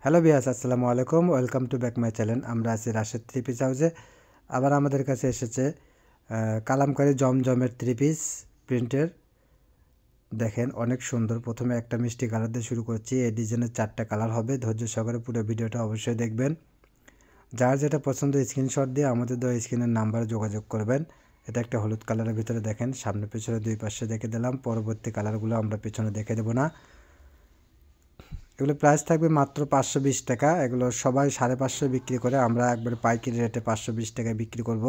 Hello viewers, আসসালামু আলাইকুম। Welcome to back my channel. আমরা আছি রাশেদ থ্রি পিস হাউসে। আবার আমাদের কাছে এসেছে কালামকারী জমজমের থ্রি পিস প্রিন্টের। দেখেন অনেক সুন্দর। প্রথমে একটা মিষ্টি কালার দিয়ে শুরু করছি। এই ডিজাইনের 4টা কালার হবে। ধৈর্য সহকারে পুরো ভিডিওটা অবশ্যই দেখবেন। যার যেটা পছন্দ স্ক্রিনশট দিয়ে আমাদের দেওয়া স্ক্রিনের নাম্বারে যোগাযোগ করবেন। এটা একটা হলুদ কালারের ভিতরে দেখেন, সামনে পেছনে দুই পাশে দেখে দিলাম। পরবর্তী কালারগুলো আমরা পেছনে দেখে দেবো না। এগুলো প্রাইস থাকবে মাত্র 520 টাকা। এগুলো সবাই 550 বিক্রি করে, আমরা একবারে পাইকারি রেটে 520 টাকায় বিক্রি করব।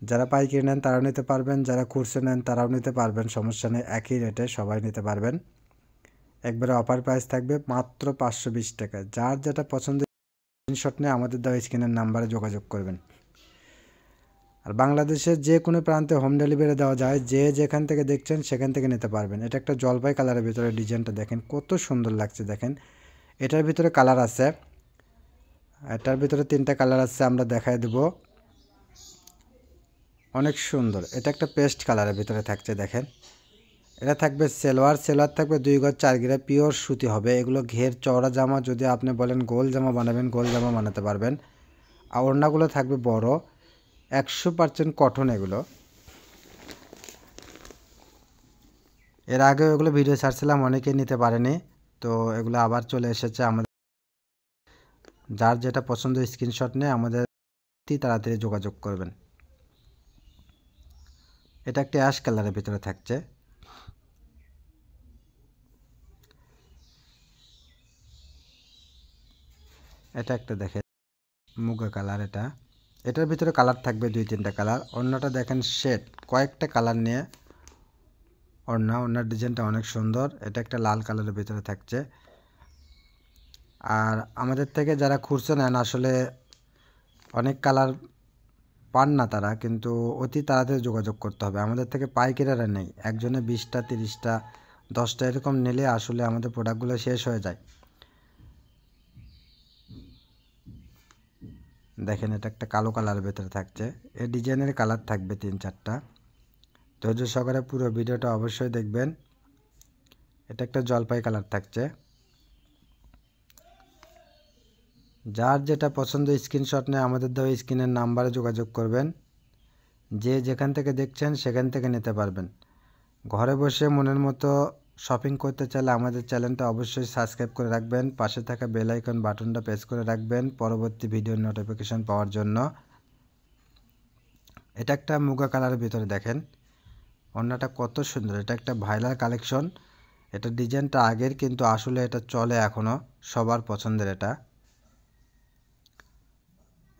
যারা পাইকারি নেন তারাও নিতে পারবেন, যারা খুচরো নেন তারাও নিতে পারবেন, সমস্যা নেই। একই রেটে সবাই নিতে পারবেন। একবারে অফার প্রাইস থাকবে মাত্র 520 টাকা। যার যেটা পছন্দ স্ক্রিনশট নিয়ে আমাদের দেওয়া স্ক্রিনের নাম্বারে যোগাযোগ করবেন। আর বাংলাদেশের যে কোনো প্রান্তে হোম ডেলিভারি দেওয়া যায়। যে যেখান থেকে দেখছেন সেখান থেকে নিতে পারবেন। এটা একটা জলপাই কালারের ভিতরে ডিজাইনটা দেখেন কত সুন্দর লাগছে। দেখেন এটার ভিতরে কালার আছে, এটার ভিতরে 3টা কালার আছে, আমরা দেখাই দেব। অনেক সুন্দর। এটা একটা পেস্ট কালারের ভিতরে থাকছে। দেখেন এটা থাকবে সেলোয়ার থাকবে 2 গজ 4 গিরা, পিওর সুতি হবে। এগুলো ঘের চওড়া জামা, যদি আপনি বলেন গোল জামা বানাবেন, গোল জামা বানাতে পারবেন। আর ওড়নাগুলো থাকবে বড়, 100% কটন। এগুলো এর আগেও এগুলো ভিডিও ছাড়ছিলাম, অনেকেই নিতে পারেনি, তো এগুলো আবার চলে এসেছে আমাদের। যার যেটা পছন্দ স্ক্রিনশট নিয়ে আমাদের তাড়াতাড়ি যোগাযোগ করবেন। এটা একটা অ্যাশ কালারের ভিতরে থাকছে। এটা একটা দেখেন মুগা কালার। এটার ভিতরে কালার থাকবে 2-3টা কালার। ওড়নাটা দেখেন শেড, কয়েকটা কালার নিয়ে ওড়নার ডিজাইনটা অনেক সুন্দর। এটা একটা লাল কালারের ভিতরে থাকছে। আর আমাদের থেকে যারা খুচরো নেন, আসলে অনেক কালার পান না তারা, কিন্তু অতি তাড়াতাড়ি যোগাযোগ করতে হবে। আমাদের থেকে পাইকারিরা নেই, একজনে 20টা 30টা 10টা এরকম নিলে আসলে আমাদের প্রোডাক্টগুলো শেষ হয়ে যায়। দেখেন এটা একটা কালো কালারের ভেতরে থাকছে। এই ডিজাইনের কালার থাকবে 3-4টা। ধৈর্য সহকারে পুরো ভিডিওটা অবশ্যই দেখবেন। এটা একটা জলপাই কালার থাকছে। যার যেটা পছন্দ স্ক্রিনশট নিয়ে আমাদের দেওয়া স্ক্রিনের নাম্বারে যোগাযোগ করবেন। যে যেখান থেকে দেখছেন সেখান থেকে নিতে পারবেন। ঘরে বসে মনের মতো শপিং করতে চাইলে আমাদের চ্যানেলটা অবশ্যই সাবস্ক্রাইব করে রাখবেন। পাশে থাকা বেল আইকন বাটনটা প্রেস করে রাখবেন পরবর্তী ভিডিওর নোটিফিকেশন পাওয়ার জন্য। এটা একটা মুগা কালারের ভিতরে দেখেন ওড়নাটা কত সুন্দর। এটা একটা ভাইরাল কালেকশন। এটা ডিজাইনটা আগের, কিন্তু আসলে এটা চলে এখনও, সবার পছন্দের।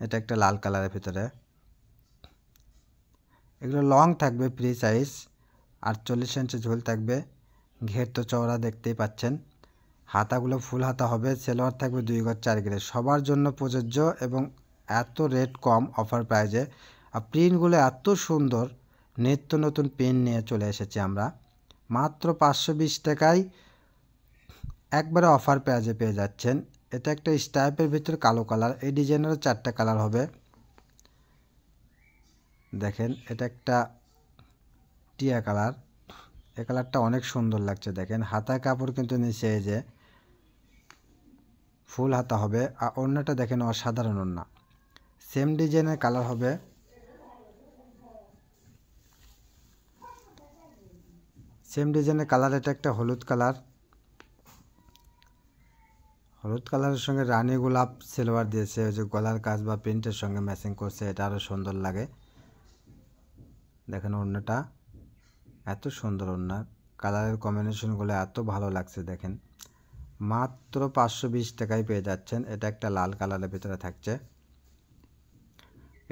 এটা একটা লাল কালারের ভিতরে। এগুলো লং থাকবে, ফ্রি সাইজ, 48 ইঞ্চি ঝোল থাকবে। ঘের তো চওড়া দেখতেই পাচ্ছেন। হাতাগুলো ফুল হাতা হবে। সেলোয়ার থাকবে 2 গজ 4 গিরে, সবার জন্য প্রযোজ্য। এবং এত রেট কম অফার প্রাইজে। আর প্রিন্টগুলো এত সুন্দর, নিত্য নতুন প্রিন্ট নিয়ে চলে এসেছি আমরা। মাত্র 520 টাকায় একবারে অফার প্রাইজে পেয়ে যাচ্ছেন। এটা একটা স্টাইপের ভিতরে কালো কালার। এই ডিজাইনেরও 4টা কালার হবে। দেখেন এটা একটা টিয়া কালার। এই কালারটা অনেক সুন্দর লাগছে। দেখেন হাতায় কাপড় কিন্তু নিচে এই যে ফুল হাতা হবে। আর ওড়নাটা দেখেন অসাধারণ ওড়না। সেম ডিজাইনের কালার হবে। সেম ডিজাইনের কালার। এটা একটা হলুদ কালার। হলুদ কালারের সঙ্গে রানী গোলাপ সিলভার দিয়েছে, ওই যে গলার কাজ বা প্রিন্টের সঙ্গে ম্যাচিং করছে, এটা আরও সুন্দর লাগে। দেখেন ওড়নাটা এত সুন্দর। ওড়না কালারের কম্বিনেশনগুলো এত ভালো লাগছে। দেখেন মাত্র 520 টাকায় পেয়ে যাচ্ছেন। এটা একটা লাল কালারের ভিতরে থাকছে।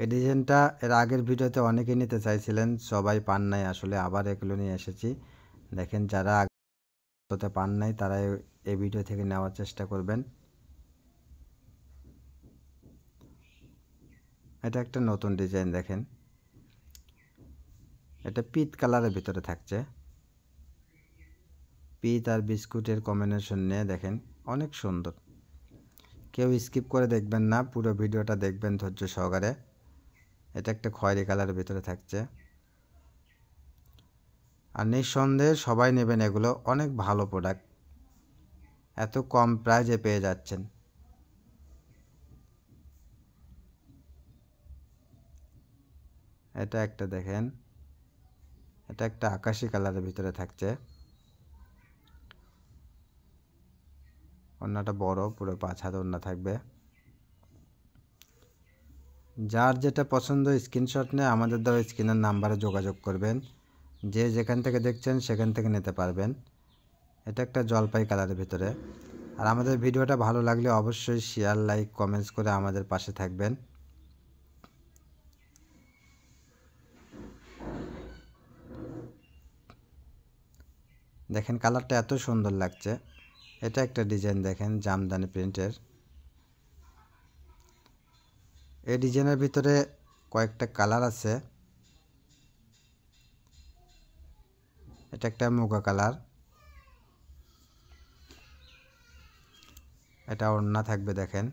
এই ডিজাইনটা এর আগের ভিডিওতে অনেকেই নিতে চাইছিলেন, সবাই পান নাই, আসলে আবার এগুলো নিয়ে এসেছি। দেখেন যারা হতে পান নাই তারা এই ভিডিও থেকে নেওয়ার চেষ্টা করবেন। এটা একটা নতুন ডিজাইন। দেখেন এটা পিত কালারের ভিতরে থাকছে। পিত আর বিস্কুটের কম্বিনেশন নিয়ে দেখেন অনেক সুন্দর। কেউ স্কিপ করে দেখবেন না, পুরো ভিডিওটা দেখবেন ধৈর্য সহকারে। এটা একটা খয়েরি কালারের ভিতরে থাকছে। আর নিঃসন্দেহে সবাই নেবেন, এগুলো অনেক ভালো প্রোডাক্ট। এত কম প্রাইজে পেয়ে যাচ্ছেন। এটা একটা দেখেন, এটা একটা আকাশি কালারের ভিতরে থাকছে। ওড়নাটা বড়, পুরো 5 হাত ওড়না থাকবে। যার যেটা পছন্দ স্ক্রিনশট নিয়ে আমাদের দেওয়া স্ক্রিনের নাম্বারে যোগাযোগ করবেন। যে যেখান থেকে দেখছেন সেখান থেকে নিতে পারবেন। এটা একটা জলপাই কালারের ভিতরে। আর আমাদের ভিডিওটা ভালো লাগলে অবশ্যই শেয়ার, লাইক, কমেন্টস করে আমাদের পাশে থাকবেন। দেখেন কালারটা এত সুন্দর লাগছে। এটা একটা ডিজাইন দেখেন, জামদানি প্রিন্টের। এই ডিজাইনের ভিতরে কয়েকটা কালার আছে। এটা একটা মুগা কালার। এটা ওড়না থাকবে দেখেন।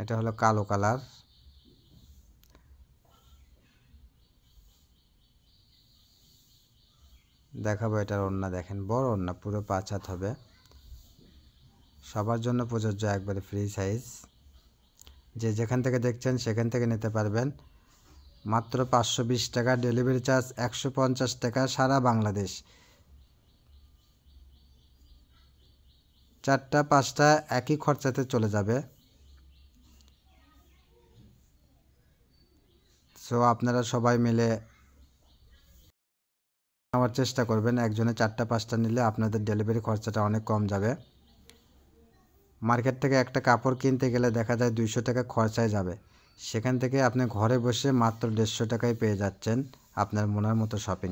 এটা হলো কালো কালার। দেখাবো এটার ওড়না দেখেন, বড় ওড়না, পুরো 5 হাত হবে। সবার জন্য প্রযোজ্য, একবারে ফ্রি সাইজ। যে যেখান থেকে দেখছেন সেখান থেকে নিতে পারবেন। মাত্র 520 টাকা, ডেলিভারি চার্জ 150 টাকা, সারা বাংলাদেশ। 4টা 5টা একই খরচাতে চলে যাবে। সো আপনারা সবাই মিলে নেওয়ার চেষ্টা করবেন। একজনে 4টা 5টা নিলে আপনাদের ডেলিভারি খরচাটা অনেক কম যাবে। মার্কেট থেকে একটা কাপড় কিনতে গেলে দেখা যায় 200 টাকা খরচায় যাবে। সেখান থেকে আপনি ঘরে বসে মাত্র 150 টাকায় পেয়ে যাচ্ছেন আপনার মনের মতো শপিং।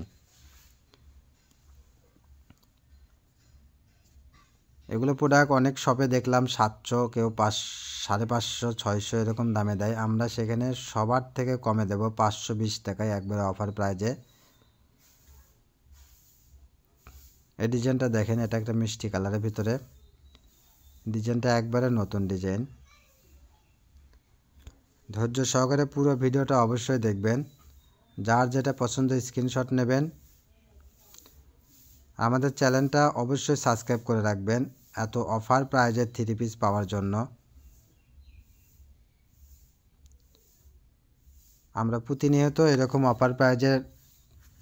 এগুলো প্রোডাক্ট অনেক শপে দেখলাম 700, কেউ 550, 600 এরকম দামে দেয়। আমরা সেখানে সবার থেকে কমে দেব 520 টাকায়, একবারে অফার প্রাইজে। এই ডিজাইনটা দেখেন, এটা একটা মিষ্টি কালারের ভিতরে। ডিজাইনটা একবারে নতুন ডিজাইন। ধৈর্য সহকারে পুরো ভিডিওটা অবশ্যই দেখবেন। যার যেটা পছন্দ স্ক্রিনশট নেবেন। আমাদের চ্যানেলটা অবশ্যই সাবস্ক্রাইব করে রাখবেন এত অফার প্রাইজের 3 পিস পাওয়ার জন্য। আমরা প্রতিনিয়ত এরকম অফার প্রাইজের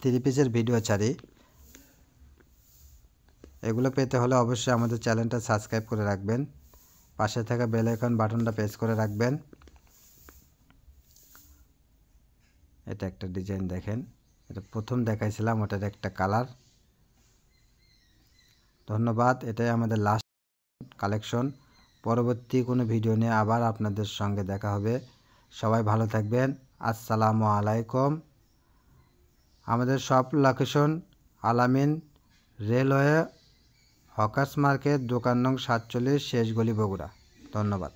3 পিসের ভিডিও ছাড়ি। এগুলো পেতে হলে অবশ্যই আমাদের চ্যানেলটা সাবস্ক্রাইব করে রাখবেন। পাশে থাকা বেল আইকন বাটনটা প্রেস করে রাখবেন। এটা একটা ডিজাইন দেখেন, এটা প্রথম দেখাইছিলাম, ওটার একটা কালার। ধন্যবাদ। এটাই আমাদের লাস্ট কালেকশন। পরবর্তী কোনো ভিডিও নিয়ে আবার আপনাদের সঙ্গে দেখা হবে। সবাই ভালো থাকবেন। আসসালামু আলাইকুম। আমাদের সব লোকেশন আলামিন রেলওয়ে, হকার্স মার্কেট, দোকান নং 47, শেষ গলি, বগুড়া। ধন্যবাদ।